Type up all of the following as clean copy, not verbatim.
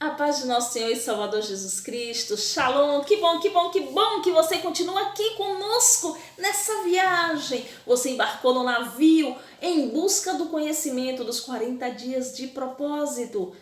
A paz de nosso Senhor e Salvador Jesus Cristo, Shalom, que bom, que bom, que bom que você continua aqui conosco nessa viagem. Você embarcou no navio em busca do conhecimento dos 40 dias de propósito.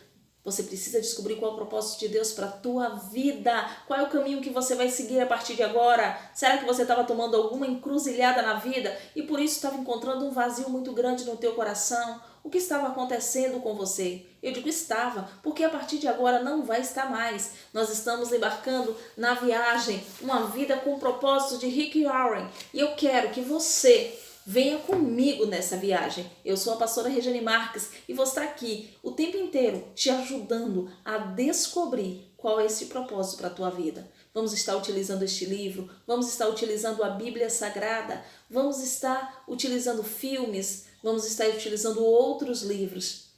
Você precisa descobrir qual é o propósito de Deus para a tua vida. Qual é o caminho que você vai seguir a partir de agora? Será que você estava tomando alguma encruzilhada na vida e por isso estava encontrando um vazio muito grande no teu coração? O que estava acontecendo com você? Eu digo estava, porque a partir de agora não vai estar mais. Nós estamos embarcando na viagem, uma vida com propósito de Rick Warren. E eu quero que você venha comigo nessa viagem. Eu sou a pastora Regiane Marques e vou estar aqui o tempo inteiro te ajudando a descobrir qual é esse propósito para a tua vida. Vamos estar utilizando este livro, vamos estar utilizando a Bíblia Sagrada, vamos estar utilizando filmes, vamos estar utilizando outros livros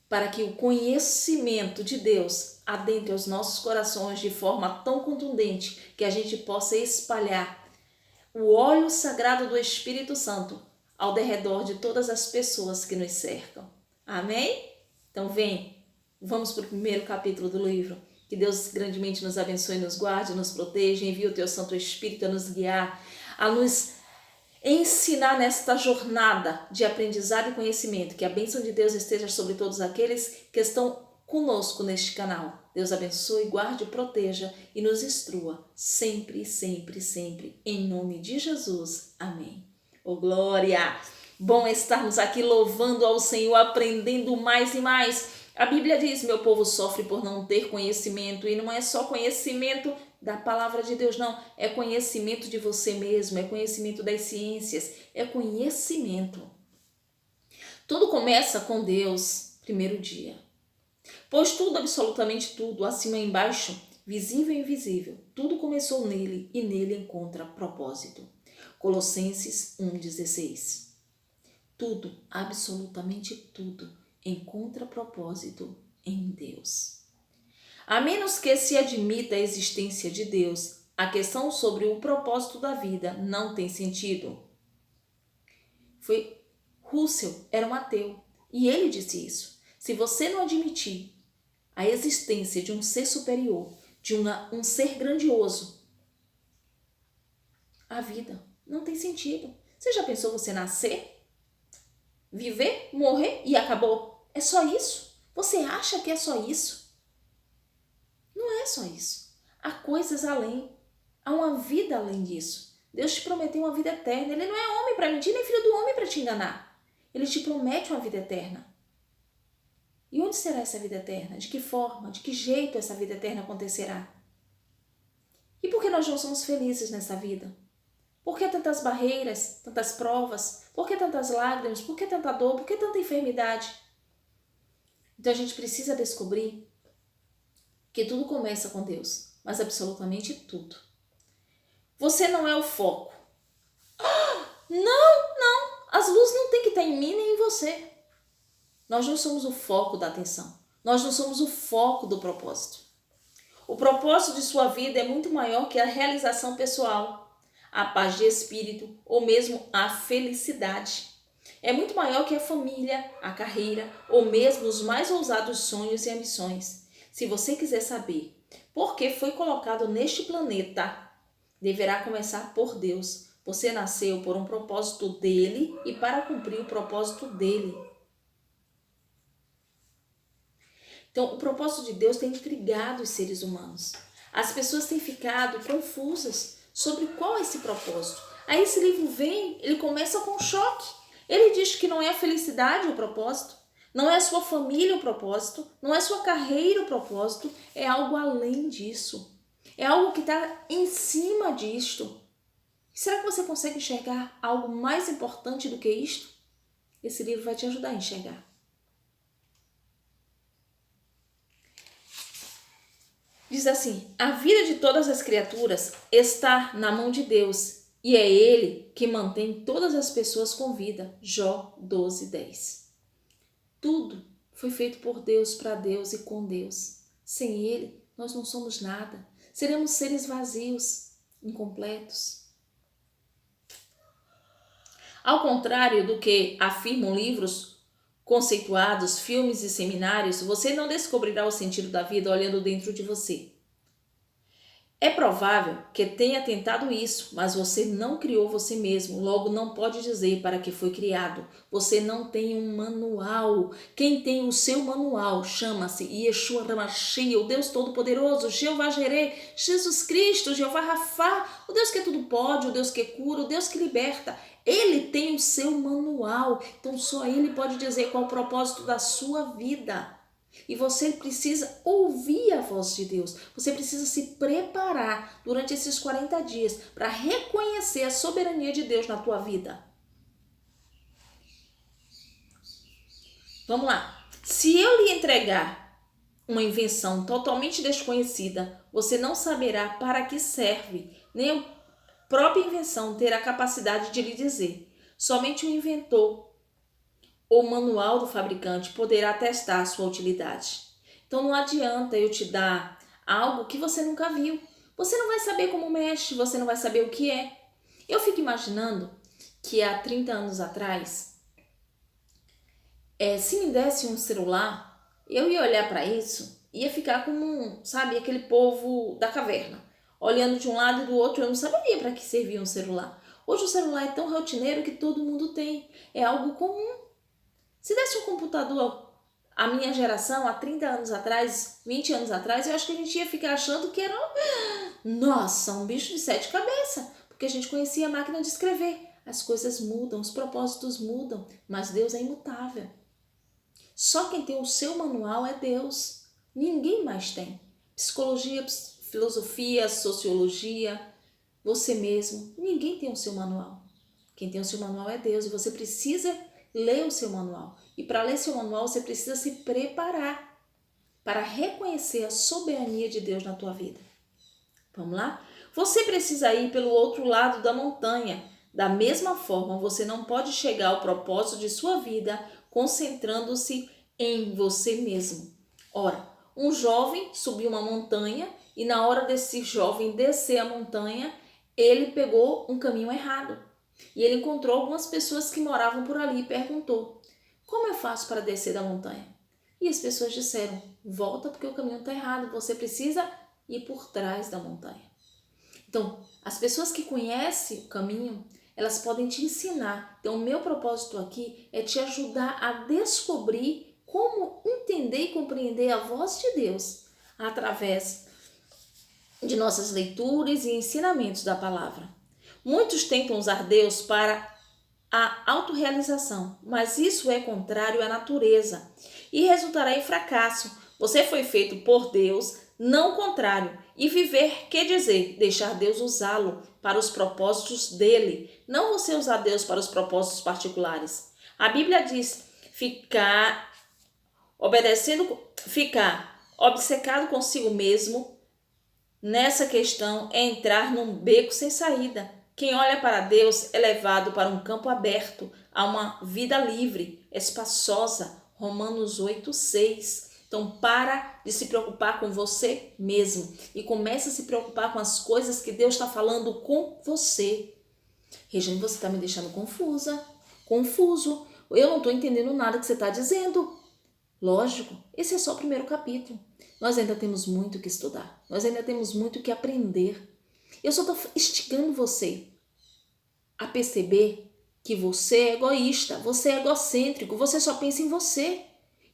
para que o conhecimento de Deus adentre os nossos corações de forma tão contundente que a gente possa espalhar o óleo sagrado do Espírito Santo ao derredor de todas as pessoas que nos cercam. Amém? Então vem, vamos para o primeiro capítulo do livro. Que Deus grandemente nos abençoe, nos guarde, nos proteja, envie o teu Santo Espírito a nos guiar, a nos ensinar nesta jornada de aprendizado e conhecimento. Que a bênção de Deus esteja sobre todos aqueles que estão conosco neste canal. Deus abençoe, guarde, proteja e nos instrua sempre, sempre, sempre, em nome de Jesus. Amém. Oh, glória! Bom estarmos aqui louvando ao Senhor, aprendendo mais e mais. A Bíblia diz, meu povo sofre por não ter conhecimento, e não é só conhecimento da palavra de Deus, não. É conhecimento de você mesmo, é conhecimento das ciências, é conhecimento. Tudo começa com Deus, primeiro dia. Pois tudo, absolutamente tudo, acima e embaixo, visível e invisível, tudo começou nele e nele encontra propósito. Colossenses 1,16. Tudo, absolutamente tudo, encontra propósito em Deus. A menos que se admita a existência de Deus, a questão sobre o propósito da vida não tem sentido. Russell era um ateu e ele disse isso. Se você não admitir a existência de um ser superior, de um ser grandioso, a vida não tem sentido. Você já pensou você nascer, viver, morrer e acabou? É só isso? Você acha que é só isso? Não é só isso. Há coisas além. Há uma vida além disso. Deus te prometeu uma vida eterna. Ele não é homem para mentir, nem filho do homem para te enganar. Ele te promete uma vida eterna. E onde será essa vida eterna? De que forma? De que jeito essa vida eterna acontecerá? E por que nós não somos felizes nessa vida? Por que tantas barreiras, tantas provas? Por que tantas lágrimas? Por que tanta dor? Por que tanta enfermidade? Então a gente precisa descobrir que tudo começa com Deus, mas absolutamente tudo. Você não é o foco. Não! As luzes não têm que estar em mim nem em você. Nós não somos o foco da atenção. Nós não somos o foco do propósito. O propósito de sua vida é muito maior que a realização pessoal, a paz de espírito ou mesmo a felicidade. É muito maior que a família, a carreira ou mesmo os mais ousados sonhos e ambições. Se você quiser saber por que foi colocado neste planeta, deverá começar por Deus. Você nasceu por um propósito dele e para cumprir o propósito dele. Então, o propósito de Deus tem intrigado os seres humanos. As pessoas têm ficado confusas sobre qual é esse propósito. Aí esse livro vem, ele começa com um choque. Ele diz que não é a felicidade o propósito, não é a sua família o propósito, não é a sua carreira o propósito, é algo além disso. É algo que está em cima disto. Será que você consegue enxergar algo mais importante do que isto? Esse livro vai te ajudar a enxergar. Diz assim, a vida de todas as criaturas está na mão de Deus e é Ele que mantém todas as pessoas com vida. Jó 12:10. Tudo foi feito por Deus, para Deus e com Deus. Sem Ele, nós não somos nada. Seremos seres vazios, incompletos. Ao contrário do que afirmam livros conceituados, filmes e seminários, você não descobrirá o sentido da vida olhando dentro de você. É provável que tenha tentado isso, mas você não criou você mesmo, logo não pode dizer para que foi criado. Você não tem um manual. Quem tem o seu manual chama-se Yeshua HaMashiach, o Deus Todo-Poderoso, Jeová Jireh, Jesus Cristo, Jeová Rafá, o Deus que tudo pode, o Deus que cura, o Deus que liberta. Ele tem o seu manual, então só ele pode dizer qual é o propósito da sua vida. E você precisa ouvir a voz de Deus. Você precisa se preparar durante esses 40 dias para reconhecer a soberania de Deus na tua vida. Vamos lá. Se eu lhe entregar uma invenção totalmente desconhecida, você não saberá para que serve, nem a própria invenção terá capacidade de lhe dizer. Somente o inventor ou manual do fabricante poderá testar a sua utilidade. Então não adianta eu te dar algo que você nunca viu. Você não vai saber como mexe, você não vai saber o que é. Eu fico imaginando que há 30 anos atrás, se me desse um celular, eu ia olhar para isso, ia ficar como, sabe, aquele povo da caverna, olhando de um lado e do outro. Eu não saberia para que servia um celular. Hoje o celular é tão rotineiro que todo mundo tem, é algo comum. Se desse um computador à minha geração, há 30 anos atrás, 20 anos atrás, eu acho que a gente ia ficar achando que era, nossa, um bicho de 7 cabeças, porque a gente conhecia a máquina de escrever. As coisas mudam, os propósitos mudam, mas Deus é imutável. Só quem tem o seu manual é Deus. Ninguém mais tem. Psicologia, filosofia, sociologia, você mesmo, ninguém tem o seu manual. Quem tem o seu manual é Deus e você precisa ler o seu manual. E para ler seu manual, você precisa se preparar para reconhecer a soberania de Deus na tua vida. Vamos lá? Você precisa ir pelo outro lado da montanha. Da mesma forma, você não pode chegar ao propósito de sua vida concentrando-se em você mesmo. Ora, um jovem subiu uma montanha e na hora desse jovem descer a montanha, ele pegou um caminho errado. E ele encontrou algumas pessoas que moravam por ali e perguntou: como eu faço para descer da montanha? E as pessoas disseram: volta porque o caminho está errado, você precisa ir por trás da montanha. Então, as pessoas que conhecem o caminho, elas podem te ensinar. Então, o meu propósito aqui é te ajudar a descobrir como entender e compreender a voz de Deus através de nossas leituras e ensinamentos da palavra. Muitos tentam usar Deus para a autorrealização, mas isso é contrário à natureza e resultará em fracasso. Você foi feito por Deus, não o contrário. E viver quer dizer deixar Deus usá-lo para os propósitos dele, não você usar Deus para os propósitos particulares. A Bíblia diz: ficar obcecado consigo mesmo nessa questão é entrar num beco sem saída. Quem olha para Deus é levado para um campo aberto, a uma vida livre, espaçosa. Romanos 8:6. Então, para de se preocupar com você mesmo e comece a se preocupar com as coisas que Deus está falando com você. Regiane, você está me deixando confuso. Eu não estou entendendo nada que você está dizendo. Lógico, esse é só o primeiro capítulo. Nós ainda temos muito que estudar. Nós ainda temos muito que aprender. Eu só estou instigando você a perceber que você é egoísta, você é egocêntrico, você só pensa em você.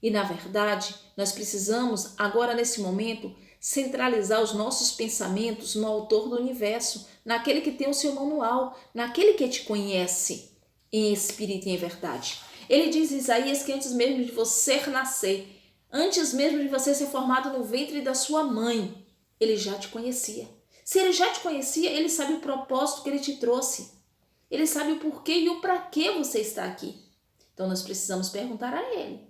E, na verdade, nós precisamos, agora nesse momento, centralizar os nossos pensamentos no autor do universo, naquele que tem o seu manual, naquele que te conhece em espírito e em verdade. Ele diz em Isaías que antes mesmo de você nascer, antes mesmo de você ser formado no ventre da sua mãe, ele já te conhecia. Se ele já te conhecia, ele sabe o propósito que ele te trouxe. Ele sabe o porquê e o para que você está aqui. Então nós precisamos perguntar a ele.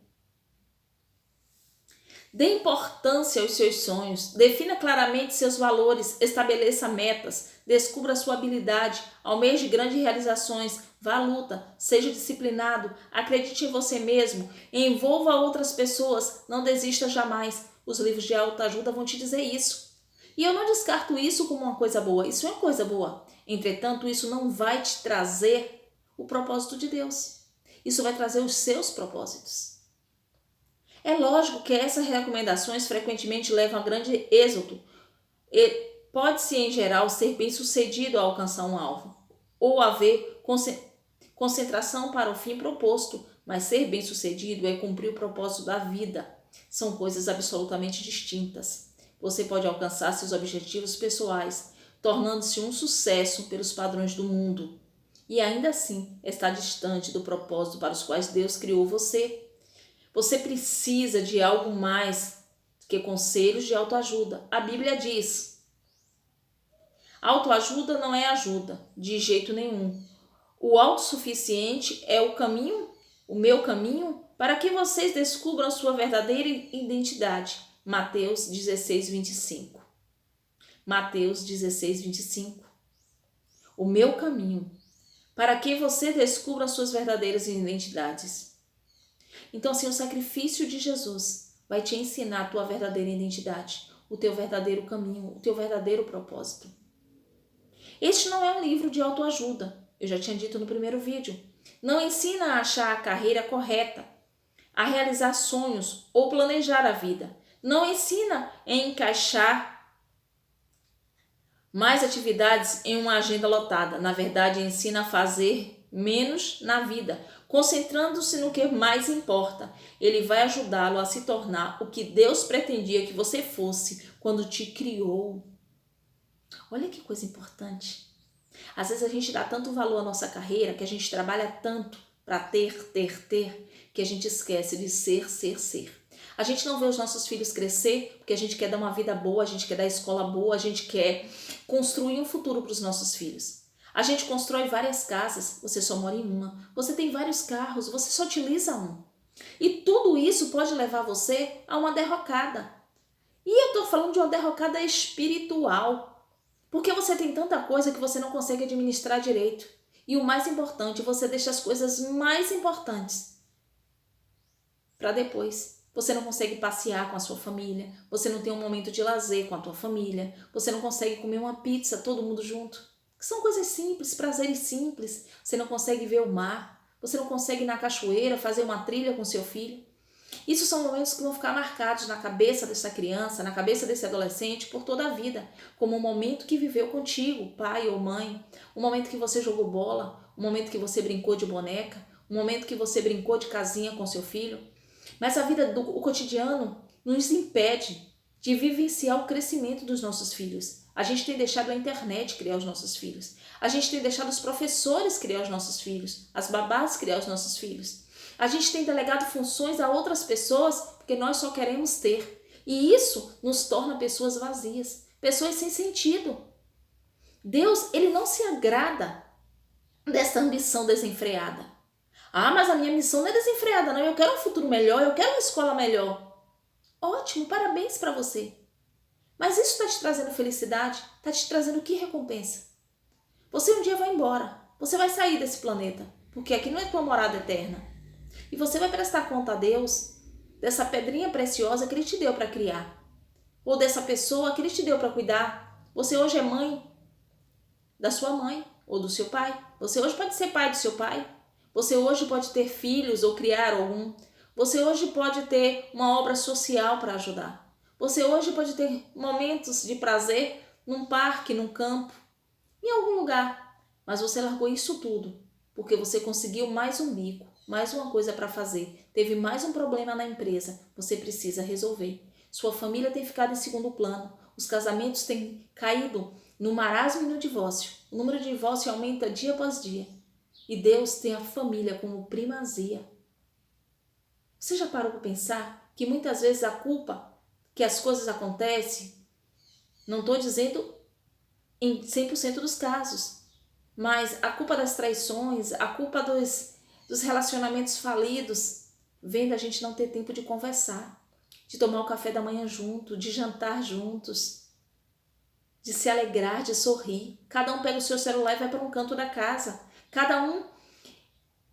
Dê importância aos seus sonhos, defina claramente seus valores, estabeleça metas, descubra sua habilidade, almeje grandes realizações, vá à luta, seja disciplinado, acredite em você mesmo, envolva outras pessoas, não desista jamais. Os livros de autoajuda vão te dizer isso. E eu não descarto isso como uma coisa boa, isso é uma coisa boa. Entretanto, isso não vai te trazer o propósito de Deus. Isso vai trazer os seus propósitos. É lógico que essas recomendações frequentemente levam a grande êxito. E pode-se, em geral, ser bem-sucedido ao alcançar um alvo, ou haver concentração para o fim proposto, mas ser bem-sucedido é cumprir o propósito da vida. São coisas absolutamente distintas. Você pode alcançar seus objetivos pessoais, tornando-se um sucesso pelos padrões do mundo, e ainda assim está distante do propósito para os quais Deus criou você. Você precisa de algo mais que conselhos de autoajuda. A Bíblia diz: autoajuda não é ajuda, de jeito nenhum. O autossuficiente é o caminho, o meu caminho, para que vocês descubram sua verdadeira identidade. Mateus 16, 25. Mateus 16, 25. O meu caminho, para que você descubra suas verdadeiras identidades. Então, assim, o sacrifício de Jesus vai te ensinar a tua verdadeira identidade, o teu verdadeiro caminho, o teu verdadeiro propósito. Este não é um livro de autoajuda, eu já tinha dito no primeiro vídeo. Não ensina a achar a carreira correta, a realizar sonhos ou planejar a vida. Não ensina a encaixar mais atividades em uma agenda lotada. Na verdade, ensina a fazer menos na vida, concentrando-se no que mais importa. Ele vai ajudá-lo a se tornar o que Deus pretendia que você fosse quando te criou. Olha que coisa importante. Às vezes a gente dá tanto valor à nossa carreira, que a gente trabalha tanto para ter, que a gente esquece de ser. A gente não vê os nossos filhos crescer porque a gente quer dar uma vida boa, a gente quer dar escola boa, a gente quer construir um futuro para os nossos filhos. A gente constrói várias casas, você só mora em uma. Você tem vários carros, você só utiliza um. E tudo isso pode levar você a uma derrocada. E eu estou falando de uma derrocada espiritual. Porque você tem tanta coisa que você não consegue administrar direito. E o mais importante, você deixa as coisas mais importantes para depois. Você não consegue passear com a sua família, você não tem um momento de lazer com a tua família, você não consegue comer uma pizza todo mundo junto. Que são coisas simples, prazeres simples. Você não consegue ver o mar, você não consegue ir na cachoeira, fazer uma trilha com seu filho. Isso são momentos que vão ficar marcados na cabeça dessa criança, na cabeça desse adolescente por toda a vida, como um momento que viveu contigo, pai ou mãe, um momento que você jogou bola, um momento que você brincou de boneca, um momento que você brincou de casinha com seu filho. Mas a vida o cotidiano nos impede de vivenciar o crescimento dos nossos filhos. A gente tem deixado a internet criar os nossos filhos. A gente tem deixado os professores criar os nossos filhos, as babás criar os nossos filhos. A gente tem delegado funções a outras pessoas porque nós só queremos ter. E isso nos torna pessoas vazias, pessoas sem sentido. Deus, ele não se agrada dessa ambição desenfreada. Ah, mas a minha missão não é desenfreada, não. Eu quero um futuro melhor, eu quero uma escola melhor. Ótimo, parabéns para você. Mas isso está te trazendo felicidade? Está te trazendo que recompensa? Você um dia vai embora. Você vai sair desse planeta, porque aqui não é tua morada eterna. E você vai prestar conta a Deus dessa pedrinha preciosa que Ele te deu para criar. Ou dessa pessoa que Ele te deu para cuidar. Você hoje é mãe da sua mãe ou do seu pai. Você hoje pode ser pai do seu pai. Você hoje pode ter filhos ou criar algum. Você hoje pode ter uma obra social para ajudar. Você hoje pode ter momentos de prazer num parque, num campo, em algum lugar. Mas você largou isso tudo porque você conseguiu mais um bico, mais uma coisa para fazer. Teve mais um problema na empresa. Você precisa resolver. Sua família tem ficado em segundo plano. Os casamentos têm caído no marasmo e no divórcio. O número de divórcio aumenta dia após dia. E Deus tem a família como primazia. Você já parou para pensar que muitas vezes a culpa que as coisas acontecem, não estou dizendo em 100% dos casos, mas a culpa das traições, a culpa dos relacionamentos falidos, vem da gente não ter tempo de conversar, de tomar o café da manhã junto, de jantar juntos, de se alegrar, de sorrir. Cada um pega o seu celular e vai para um canto da casa. Cada um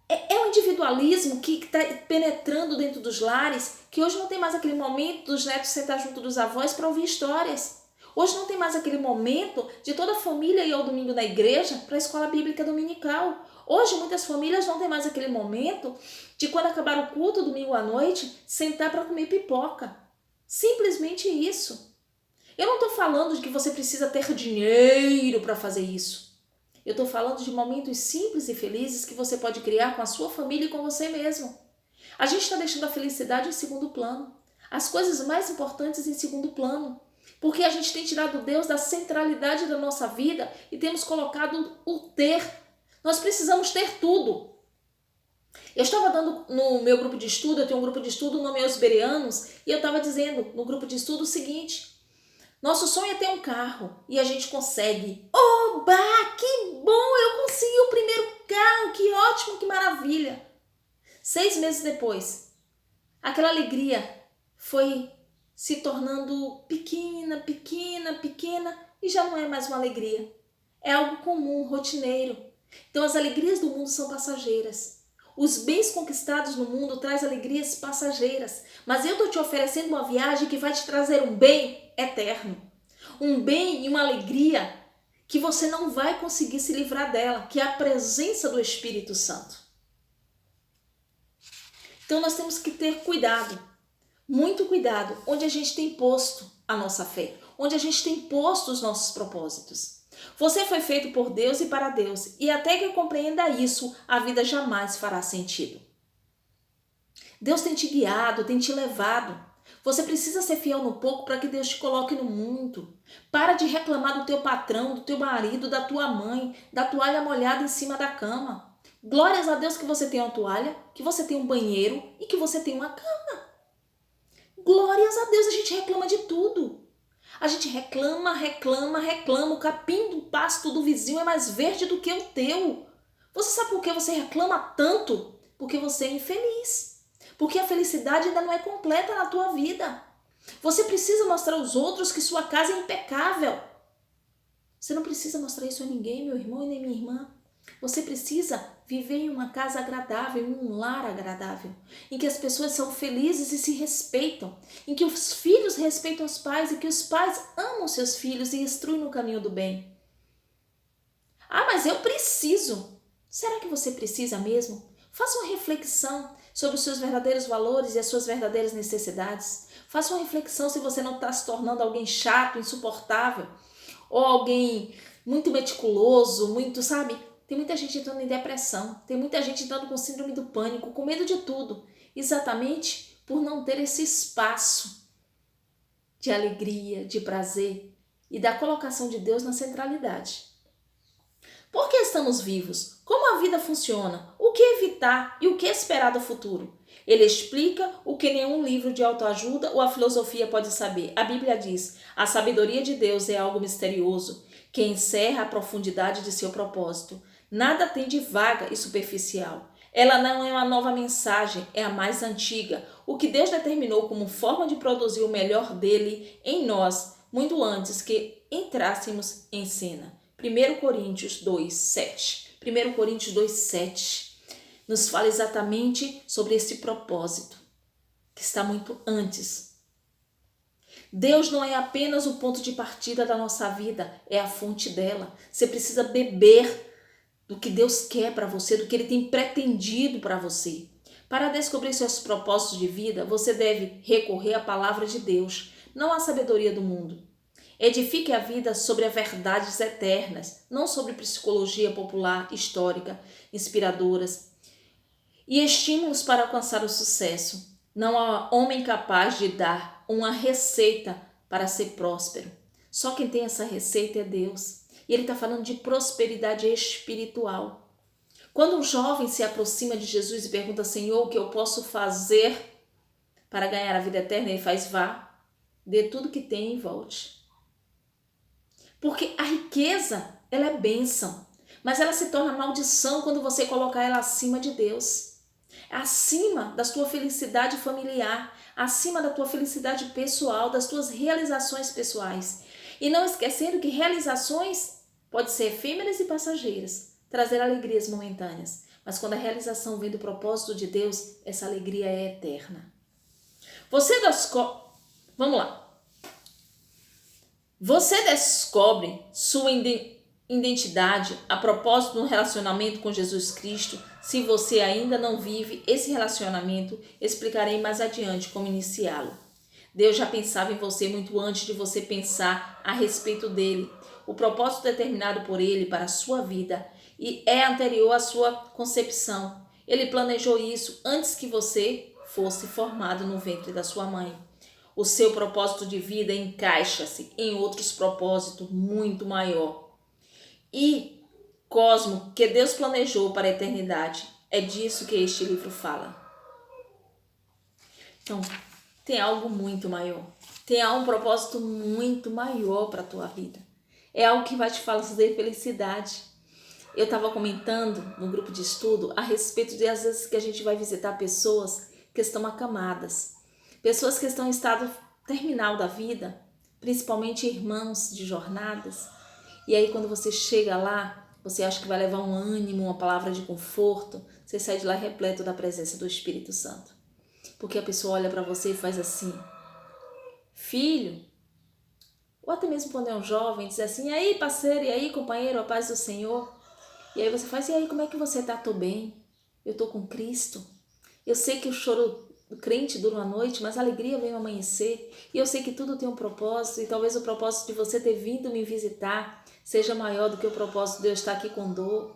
é um individualismo que está penetrando dentro dos lares, que hoje não tem mais aquele momento dos netos sentar junto dos avós para ouvir histórias. Hoje não tem mais aquele momento de toda a família ir ao domingo na igreja para a escola bíblica dominical. Hoje muitas famílias não têm mais aquele momento de quando acabar o culto domingo à noite, sentar para comer pipoca. Simplesmente isso. Eu não estou falando de que você precisa ter dinheiro para fazer isso. Eu estou falando de momentos simples e felizes que você pode criar com a sua família e com você mesmo. A gente está deixando a felicidade em segundo plano. As coisas mais importantes em segundo plano. Porque a gente tem tirado Deus da centralidade da nossa vida e temos colocado o ter. Nós precisamos ter tudo. Eu estava dando no meu grupo de estudo, eu tenho um grupo de estudo, o nome é Os Bereanos, e eu estava dizendo no grupo de estudo o seguinte: nosso sonho é ter um carro e a gente consegue. Oba, que bom, eu consegui o primeiro carro, que ótimo, que maravilha. 6 meses depois, aquela alegria foi se tornando pequena, pequena, pequena e já não é mais uma alegria. É algo comum, rotineiro. Então as alegrias do mundo são passageiras. Os bens conquistados no mundo trazem alegrias passageiras, mas eu estou te oferecendo uma viagem que vai te trazer um bem eterno. Um bem e uma alegria que você não vai conseguir se livrar dela, que é a presença do Espírito Santo. Então nós temos que ter cuidado, muito cuidado, onde a gente tem posto a nossa fé, onde a gente tem posto os nossos propósitos. Você foi feito por Deus e para Deus, e até que compreenda isso, a vida jamais fará sentido. Deus tem te guiado, tem te levado. Você precisa ser fiel no pouco para que Deus te coloque no muito. Para de reclamar do teu patrão, do teu marido, da tua mãe, da toalha molhada em cima da cama. Glórias a Deus que você tem uma toalha, que você tem um banheiro e que você tem uma cama. Glórias a Deus, a gente reclama de tudo. A gente reclama. O capim do pasto do vizinho é mais verde do que o teu. Você sabe por que você reclama tanto? Porque você é infeliz. Porque a felicidade ainda não é completa na tua vida. Você precisa mostrar aos outros que sua casa é impecável. Você não precisa mostrar isso a ninguém, meu irmão e nem minha irmã. Você precisa viver em uma casa agradável, em um lar agradável, em que as pessoas são felizes e se respeitam, em que os filhos respeitam os pais e que os pais amam seus filhos e instruem no caminho do bem. Ah, mas eu preciso. Será que você precisa mesmo? Faça uma reflexão sobre os seus verdadeiros valores e as suas verdadeiras necessidades. Faça uma reflexão se você não está se tornando alguém chato, insuportável, ou alguém muito meticuloso, muito, sabe? Tem muita gente entrando em depressão, tem muita gente entrando com síndrome do pânico, com medo de tudo, exatamente por não ter esse espaço de alegria, de prazer e da colocação de Deus na centralidade. Por que estamos vivos? Como a vida funciona? O que evitar e o que esperar do futuro? Ele explica o que nenhum livro de autoajuda ou a filosofia pode saber. A Bíblia diz: a sabedoria de Deus é algo misterioso, que encerra a profundidade de seu propósito. Nada tem de vaga e superficial. Ela não é uma nova mensagem, é a mais antiga. O que Deus determinou como forma de produzir o melhor dele em nós, muito antes que entrássemos em cena. 1 Coríntios 2:7. 1 Coríntios 2:7 nos fala exatamente sobre esse propósito, que está muito antes. Deus não é apenas o ponto de partida da nossa vida, é a fonte dela. Você precisa beber do que Deus quer para você, do que Ele tem pretendido para você. Para descobrir seus propósitos de vida, você deve recorrer à palavra de Deus, não à sabedoria do mundo. Edifique a vida sobre as verdades eternas, não sobre psicologia popular, histórica, inspiradoras e estímulos para alcançar o sucesso. Não há homem capaz de dar uma receita para ser próspero. Só quem tem essa receita é Deus. E ele está falando de prosperidade espiritual. Quando um jovem se aproxima de Jesus e pergunta: Senhor, o que eu posso fazer para ganhar a vida eterna? Ele faz: vá, dê tudo que tem e volte. Porque a riqueza, ela é bênção, mas ela se torna maldição quando você colocar ela acima de Deus. Acima da tua felicidade familiar, acima da tua felicidade pessoal, das tuas realizações pessoais. E não esquecendo que realizações podem ser efêmeras e passageiras, trazer alegrias momentâneas. Mas quando a realização vem do propósito de Deus, essa alegria é eterna. Vamos lá. Você descobre identidade, a propósito no relacionamento com Jesus Cristo. Se você ainda não vive esse relacionamento, explicarei mais adiante como iniciá-lo. Deus já pensava em você muito antes de você pensar a respeito dele. O propósito determinado por ele para a sua vida e é anterior à sua concepção. Ele planejou isso antes que você fosse formado no ventre da sua mãe. O seu propósito de vida encaixa-se em outros propósitos muito maior e cosmo que Deus planejou para a eternidade. É disso que este livro fala. Então, tem algo muito maior. Tem um propósito muito maior para a tua vida. É algo que vai te fazer felicidade. Eu estava comentando no grupo de estudo a respeito de às vezes que a gente vai visitar pessoas que estão acamadas. Pessoas que estão em estado terminal da vida, principalmente irmãos de jornadas. E aí quando você chega lá, você acha que vai levar um ânimo, uma palavra de conforto, você sai de lá repleto da presença do Espírito Santo. Porque a pessoa olha para você e faz assim: filho, ou até mesmo quando é um jovem, diz assim: e aí parceiro, e aí companheiro, a paz do Senhor. E aí você faz: e aí como é que você tá? Tô bem, eu tô com Cristo. Eu sei que o choro do crente dura uma noite, mas a alegria vem ao amanhecer. E eu sei que tudo tem um propósito, e talvez o propósito de você ter vindo me visitar seja maior do que o propósito de eu estar aqui com dor.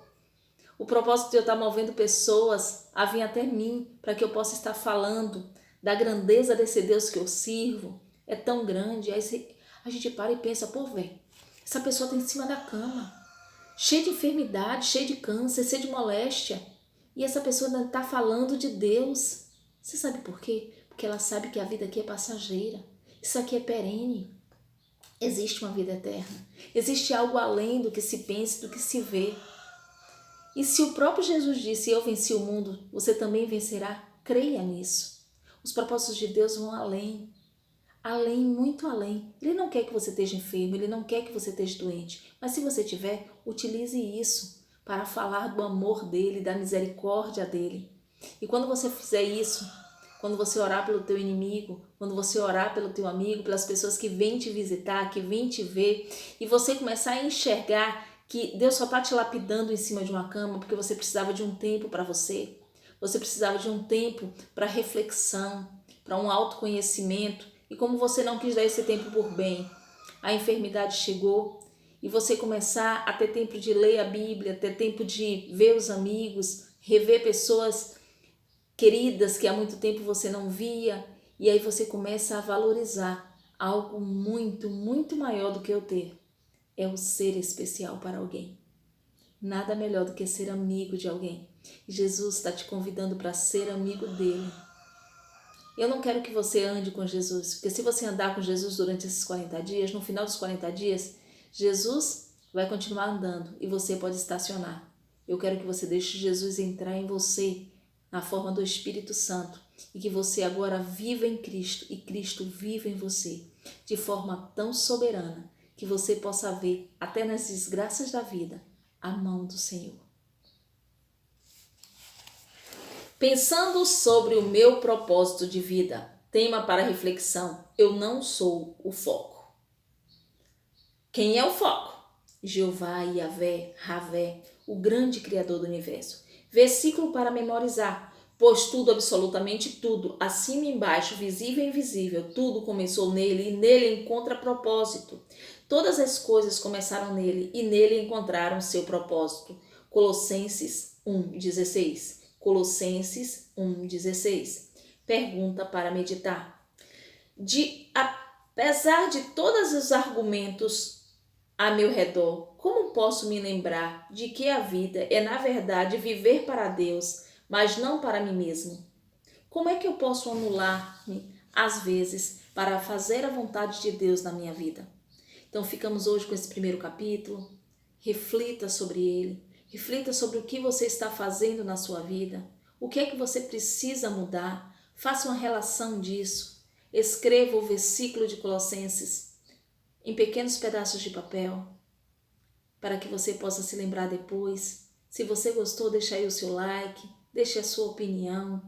O propósito de eu estar movendo pessoas a vir até mim, para que eu possa estar falando da grandeza desse Deus que eu sirvo, é tão grande. Aí a gente para e pensa: pô, velho, essa pessoa está em cima da cama, cheia de enfermidade, cheia de câncer, cheia de moléstia, e essa pessoa ainda está falando de Deus. Você sabe por quê? Porque ela sabe que a vida aqui é passageira, isso aqui é perene. Existe uma vida eterna, existe algo além do que se pensa, do que se vê. E se o próprio Jesus disse: eu venci o mundo, você também vencerá, creia nisso. Os propósitos de Deus vão além, além, muito além. Ele não quer que você esteja enfermo, ele não quer que você esteja doente, mas se você tiver, utilize isso para falar do amor dele, da misericórdia dele. E quando você fizer isso, quando você orar pelo teu inimigo, quando você orar pelo teu amigo, pelas pessoas que vêm te visitar, que vêm te ver, e você começar a enxergar que Deus só está te lapidando em cima de uma cama porque você precisava de um tempo para você, você precisava de um tempo para reflexão, para um autoconhecimento, e como você não quis dar esse tempo por bem, a enfermidade chegou, e você começar a ter tempo de ler a Bíblia, ter tempo de ver os amigos, rever pessoas queridas que há muito tempo você não via, e aí você começa a valorizar algo muito, muito maior do que eu ter. É o ser especial para alguém. Nada melhor do que ser amigo de alguém. Jesus está te convidando para ser amigo dele. Eu não quero que você ande com Jesus, porque se você andar com Jesus durante esses 40 dias, no final dos 40 dias, Jesus vai continuar andando e você pode estacionar. Eu quero que você deixe Jesus entrar em você na forma do Espírito Santo e que você agora viva em Cristo e Cristo viva em você de forma tão soberana que você possa ver, até nas desgraças da vida, a mão do Senhor. Pensando sobre o meu propósito de vida, tema para reflexão: eu não sou o foco. Quem é o foco? Jeová, Yahvé, Ravé, o grande Criador do Universo. Versículo para memorizar: pois tudo, absolutamente tudo, acima e embaixo, visível e invisível, tudo começou nele e nele encontra propósito. Todas as coisas começaram nele e nele encontraram seu propósito. Colossenses 1:16. Colossenses 1:16. Pergunta para meditar: apesar de todos os argumentos a meu redor, como posso me lembrar de que a vida é, na verdade, viver para Deus, mas não para mim mesmo? Como é que eu posso anular-me, às vezes, para fazer a vontade de Deus na minha vida? Então, ficamos hoje com esse primeiro capítulo. Reflita sobre ele. Reflita sobre o que você está fazendo na sua vida. O que é que você precisa mudar? Faça uma relação disso. Escreva o versículo de Colossenses em pequenos pedaços de papel, para que você possa se lembrar depois. Se você gostou, deixa aí o seu like, deixe a sua opinião.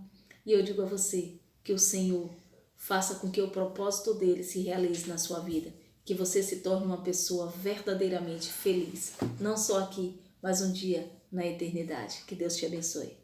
E eu digo a você que o Senhor faça com que o propósito dele se realize na sua vida. que você se torne uma pessoa verdadeiramente feliz, não só aqui, mas um dia na eternidade. Que Deus te abençoe.